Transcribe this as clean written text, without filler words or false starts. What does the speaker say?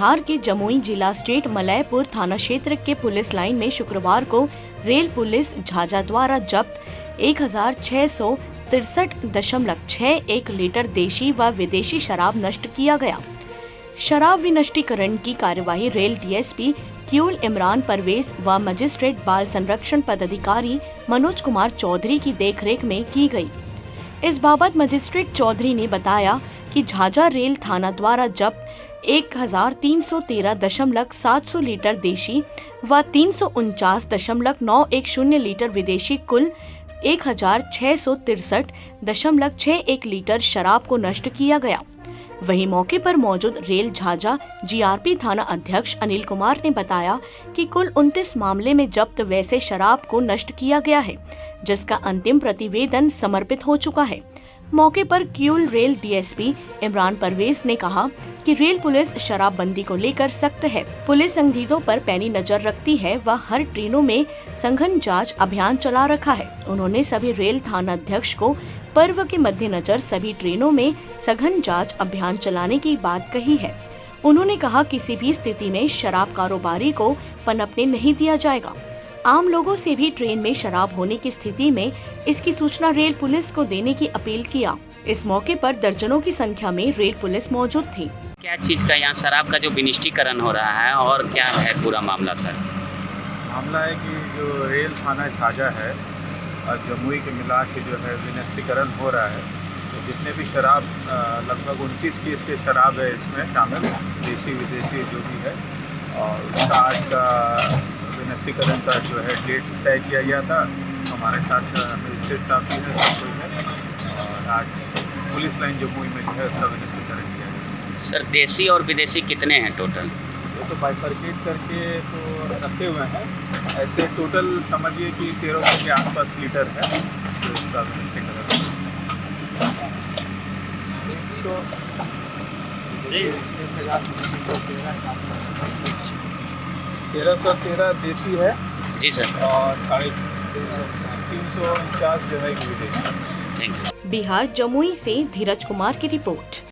बिहार के जमुई जिला स्टेट मलयपुर थाना क्षेत्र के पुलिस लाइन में शुक्रवार को रेल पुलिस झाझा द्वारा जब्त 1663.61 लीटर देशी व विदेशी शराब नष्ट किया गया। शराब विनष्टीकरण की कार्यवाही रेल डीएसपी क्यूल इमरान परवेज व मजिस्ट्रेट बाल संरक्षण पदाधिकारी मनोज कुमार चौधरी की देखरेख में की गई। इस बाबत मजिस्ट्रेट चौधरी ने बताया कि झाझा रेल थाना द्वारा जब्त 1313.700 लीटर देशी व 349.910 लीटर विदेशी कुल 1663.61 लीटर शराब को नष्ट किया गया। वहीं मौके पर मौजूद रेल झाझा जीआरपी थाना अध्यक्ष अनिल कुमार ने बताया कि कुल 29 मामले में जब्त वैसे शराब को नष्ट किया गया है, जिसका अंतिम प्रतिवेदन समर्पित हो चुका है। मौके पर क्यूल रेल डीएसपी इमरान परवेज ने कहा कि रेल पुलिस शराबबंदी को लेकर सख्त है। पुलिस संदिग्धों पर पैनी नजर रखती है व हर ट्रेनों में सघन जांच अभियान चला रखा है। उन्होंने सभी रेल थानाध्यक्ष को पर्व के मद्देनजर सभी ट्रेनों में सघन जांच अभियान चलाने की बात कही है। उन्होंने कहा किसी भी स्थिति में शराब कारोबारी को पनपने नहीं दिया जाएगा। आम लोगों से भी ट्रेन में शराब होने की स्थिति में इसकी सूचना रेल पुलिस को देने की अपील किया। इस मौके पर दर्जनों की संख्या में रेल पुलिस मौजूद थी। क्या चीज का यहाँ शराब का जो विनिष्टीकरण हो रहा है और क्या है पूरा मामला सर? मामला है कि जो रेल थाना झाझा है और जमुई के मिला के जो है विनिष्टीकरण हो रहा है, तो जितने भी शराब लगभग 29 केस के शराब है इसमें शामिल, देशी विदेशी जो भी है, और उसका आज का विनिष्टीकरण का जो है डेट तय किया गया था। हमारे साथ मजिस्ट्रेट साहब भी है, सब कोई है, और आज पुलिस लाइन जमुई में जो है उसका विनिष्टीकरण किया गया। सर देशी और विदेशी कितने हैं टोटल? ये तो बाइफर्केट करके तो रखे हुए हैं, ऐसे टोटल समझिए कि 1300 के आसपास लीटर है जो इसका विनिष्टीकरण। तो 1313 देशी है जी सर, और 349 जो है विदेशी। Thank you. बिहार जमुई से धीरज कुमार की रिपोर्ट।